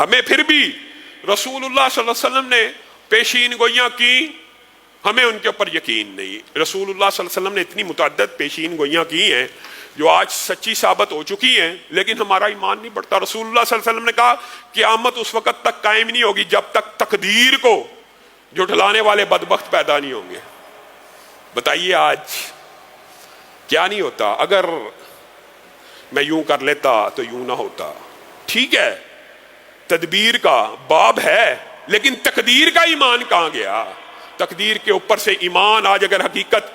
ہمیں پھر بھی رسول اللہ صلی اللہ علیہ وسلم نے پیشین گوئیاں کی، ہمیں ان کے اوپر یقین نہیں۔ رسول اللہ صلی اللہ علیہ وسلم نے اتنی متعدد پیشین گوئیاں کی ہیں جو آج سچی ثابت ہو چکی ہیں، لیکن ہمارا ایمان نہیں بڑھتا۔ رسول اللہ صلی اللہ علیہ وسلم نے کہا قیامت اس وقت تک قائم نہیں ہوگی جب تک تقدیر کو جھٹلانے والے بدبخت پیدا نہیں ہوں گے۔ بتائیے آج کیا نہیں ہوتا؟ اگر میں یوں کر لیتا تو یوں نہ ہوتا۔ ٹھیک ہے، تدبیر کا باب ہے، لیکن تقدیر کا ایمان کہاں گیا؟ تقدیر کے اوپر سے ایمان آج اگر حقیقت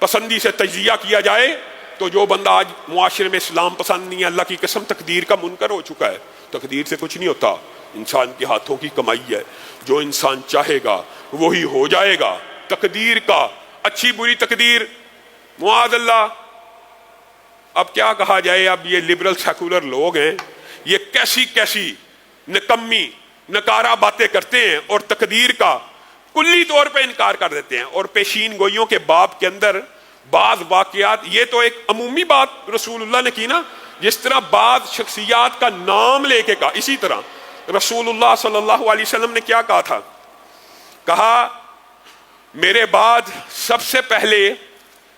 پسندی سے تجزیہ کیا جائے تو جو بندہ آج معاشرے میں اسلام پسند نہیں ہے، اللہ کی قسم تقدیر کا منکر ہو چکا ہے۔ تقدیر سے کچھ نہیں ہوتا، انسان کے ہاتھوں کی کمائی ہے، جو انسان چاہے گا وہی ہو جائے گا۔ تقدیر کا اچھی بری تقدیر معاذ اللہ، اب کیا کہا جائے، اب یہ لبرل سیکولر لوگ ہیں، یہ کیسی کیسی نکمی نکارہ باتیں کرتے ہیں اور تقدیر کا کلی طور پہ انکار کر دیتے ہیں۔ اور پیشین گوئیوں کے باب کے اندر بعض واقعات، یہ تو ایک عمومی بات رسول اللہ نے کی نا، جس طرح بعض شخصیات کا نام لے کے کہا، اسی طرح رسول اللہ صلی اللہ علیہ وسلم نے کیا کہا تھا؟ کہا میرے بعد سب سے پہلے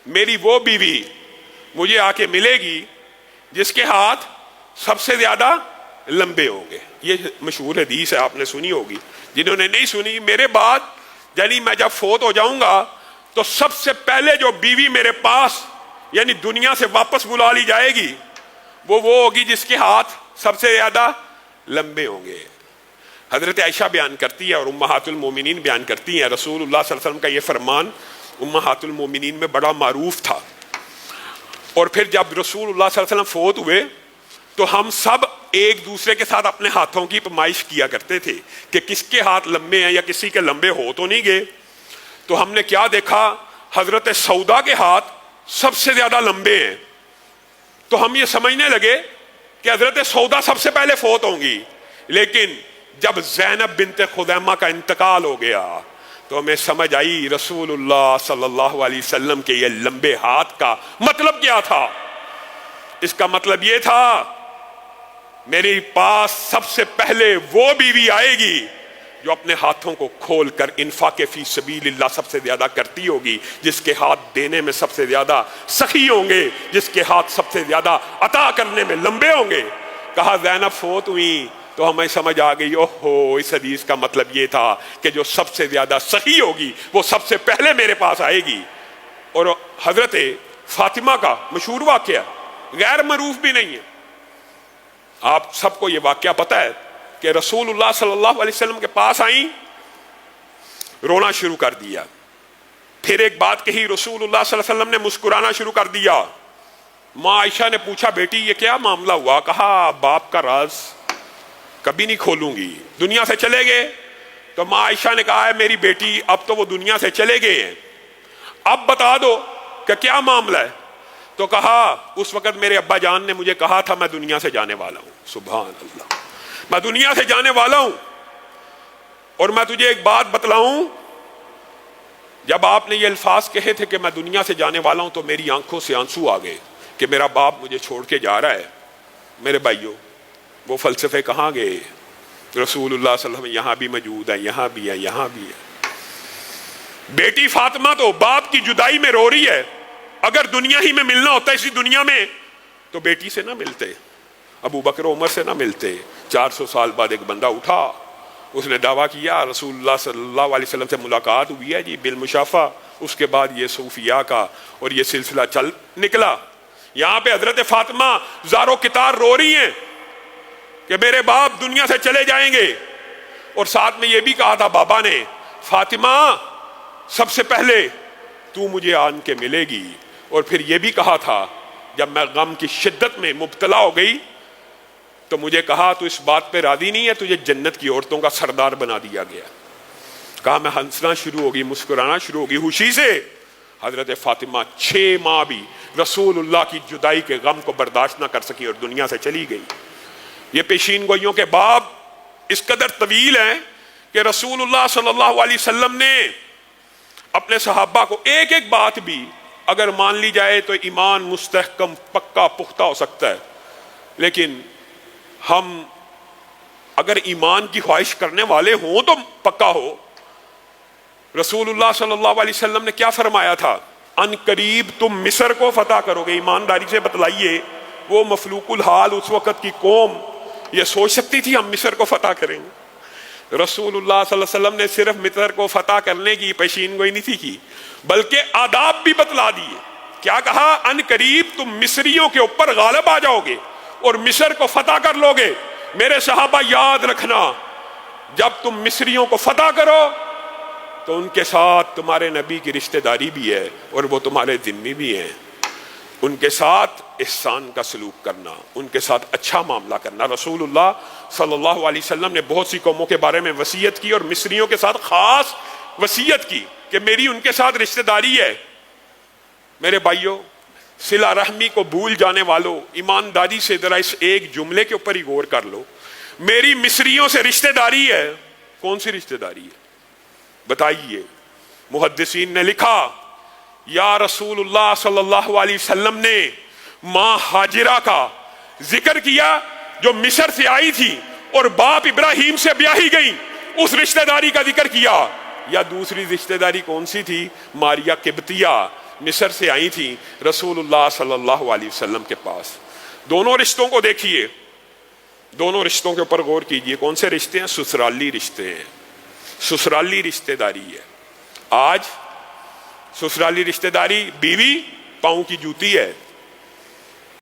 میری وہ بیوی مجھے آ کے ملے گی جس کے ہاتھ سب سے زیادہ لمبے ہوں گے۔ یہ مشہور حدیث ہے، آپ نے سنی ہوگی۔ جنہوں نے نہیں سنی، میرے بعد یعنی میں جب فوت ہو جاؤں گا تو سب سے پہلے جو بیوی میرے پاس یعنی دنیا سے واپس بلا لی جائے گی وہ ہوگی جس کے ہاتھ سب سے زیادہ لمبے ہوں گے۔ حضرت عائشہ بیان کرتی ہے اور امہات المومنین بیان کرتی ہیں، رسول اللہ صلی اللہ علیہ وسلم کا یہ فرمان امہات المومنین میں بڑا معروف تھا۔ اور پھر جب رسول اللہ صلی اللہ علیہ وسلم فوت ہوئے تو ہم سب ایک دوسرے کے ساتھ اپنے ہاتھوں کی پمائش کیا کرتے تھے کہ کس کے ہاتھ لمبے ہیں یا کسی کے لمبے ہو تو نہیں گئے۔ تو ہم نے کیا دیکھا، حضرت سودا کے ہاتھ سب سے زیادہ لمبے ہیں، تو ہم یہ سمجھنے لگے کہ حضرت سودا سب سے پہلے فوت ہوں گی۔ لیکن جب زینب بنت خزیمہ کا انتقال ہو گیا تو ہمیں سمجھ آئی رسول اللہ صلی اللہ علیہ وسلم کے یہ لمبے ہاتھ کا مطلب کیا تھا۔ اس کا مطلب یہ تھا میرے پاس سب سے پہلے وہ بیوی آئے گی جو اپنے ہاتھوں کو کھول کر انفاق فی سبیل اللہ سب سے زیادہ کرتی ہوگی، جس کے ہاتھ دینے میں سب سے زیادہ سخی ہوں گے، جس کے ہاتھ سب سے زیادہ عطا کرنے میں لمبے ہوں گے۔ کہا زینب فوت ہوئی تو ہمیں سمجھ آ گئی، اوہو اس حدیث کا مطلب یہ تھا کہ جو سب سے زیادہ سخی ہوگی وہ سب سے پہلے میرے پاس آئے گی۔ اور حضرت فاطمہ کا مشہور واقعہ غیر معروف بھی نہیں ہے، آپ سب کو یہ واقعہ پتہ ہے کہ رسول اللہ صلی اللہ علیہ وسلم کے پاس آئیں، رونا شروع کر دیا، پھر ایک بات کہی، رسول اللہ صلی اللہ علیہ وسلم نے مسکرانا شروع کر دیا۔ ماں عائشہ نے پوچھا بیٹی یہ کیا معاملہ ہوا؟ کہا باپ کا راز کبھی نہیں کھولوں گی۔ دنیا سے چلے گئے تو ماں عائشہ نے کہا ہے میری بیٹی اب تو وہ دنیا سے چلے گئے ہیں، اب بتا دو کہ کیا معاملہ ہے۔ تو کہا اس وقت میرے ابا جان نے مجھے کہا تھا میں دنیا سے جانے والا ہوں۔ سبحان اللہ، میں دنیا سے جانے والا ہوں، اور میں تجھے ایک بات بتلاؤں، جب آپ نے یہ الفاظ کہے تھے کہ میں دنیا سے جانے والا ہوں تو میری آنکھوں سے آنسو آ گئے کہ میرا باپ مجھے چھوڑ کے جا رہا ہے۔ میرے بھائیوں، وہ فلسفے کہاں گئے؟ رسول اللہ صلی اللہ علیہ وسلم یہاں بھی موجود ہے، یہاں بھی ہے، یہاں بھی ہے۔ بیٹی فاطمہ تو باپ کی جدائی میں رو رہی ہے، اگر دنیا ہی میں ملنا ہوتا اسی دنیا میں تو بیٹی سے نہ ملتے، ابو بکر عمر سے نہ ملتے۔ 400 سال بعد ایک بندہ اٹھا، اس نے دعویٰ کیا رسول اللہ صلی اللہ علیہ وسلم سے ملاقات ہوئی ہے جی بالمشافہ۔ اس کے بعد یہ صوفیاء کا اور یہ سلسلہ چل نکلا۔ یہاں پہ حضرت فاطمہ زارو کتار رو رہی ہیں کہ میرے باپ دنیا سے چلے جائیں گے، اور ساتھ میں یہ بھی کہا تھا بابا نے فاطمہ سب سے پہلے تو مجھے آن کے ملے گی، اور پھر یہ بھی کہا تھا جب میں غم کی شدت میں مبتلا ہو گئی تو مجھے کہا تو اس بات پہ راضی نہیں ہے، تجھے جنت کی عورتوں کا سردار بنا دیا گیا۔ کہا میں ہنسنا شروع ہوگی، مسکرانا شروع ہوگی خوشی سے۔ حضرت فاطمہ 6 ماہ بھی رسول اللہ کی جدائی کے غم کو برداشت نہ کر سکی اور دنیا سے چلی گئی۔ یہ پیشین گوئیوں کے باب اس قدر طویل ہیں کہ رسول اللہ صلی اللہ علیہ وسلم نے اپنے صحابہ کو ایک ایک بات بھی اگر مان لی جائے تو ایمان مستحکم پکا پختہ ہو سکتا ہے، لیکن ہم اگر ایمان کی خواہش کرنے والے ہوں تو پکا ہو. رسول اللہ صلی اللہ علیہ وسلم نے کیا فرمایا تھا؟ ان قریب تم مصر کو فتح کرو گے. ایمانداری سے بتلائیے وہ مفلوق الحال اس وقت کی قوم یہ سوچ سکتی تھی ہم مصر کو فتح کریں گے؟ رسول اللہ صلی اللہ علیہ وسلم نے صرف مصر کو فتح کرنے کی پیشین گوئی نہیں تھی کی، بلکہ آداب بھی بتلا دیے. کیا کہا؟ ان قریب تم مصریوں کے اوپر غالب آ جاؤ گے اور مصر کو فتح کر لو گے. میرے صحابہ یاد رکھنا، جب تم مصریوں کو فتح کرو تو ان کے ساتھ تمہارے نبی کی رشتہ داری بھی ہے اور وہ تمہارے ذمہ بھی ہیں. ان کے ساتھ احسان کا سلوک کرنا، ان کے ساتھ اچھا معاملہ کرنا. رسول اللہ صلی اللہ علیہ وسلم نے بہت سی قوموں کے بارے میں وصیت کی اور مصریوں کے ساتھ خاص وصیت کی کہ میری ان کے ساتھ رشتہ داری ہے. میرے بھائیوں، صلہ رحمی کو بھول جانے والوں، ایمانداری سے ذرا اس ایک جملے کے اوپر ہی غور کر لو. میری مصریوں سے رشتہ داری ہے. کون سی رشتہ داری ہے بتائیے؟ محدثین نے لکھا یا رسول اللہ صلی اللہ علیہ وسلم نے ماں ہاجرہ کا ذکر کیا جو مصر سے آئی تھی اور باپ ابراہیم سے بیاہی گئی، اس رشتہ داری کا ذکر کیا. یا دوسری رشتہ داری کون سی تھی؟ ماریا قبطیہ مصر سے آئی تھی رسول اللہ صلی اللہ علیہ وسلم کے پاس. دونوں رشتوں کو دیکھیے، دونوں رشتوں کے اوپر غور کیجئے. کون سے رشتے ہیں؟ سسرالی رشتے ہیں، سسرالی رشتہ داری ہے. آج سسرالی رشتہ داری بیوی پاؤں کی جوتی ہے.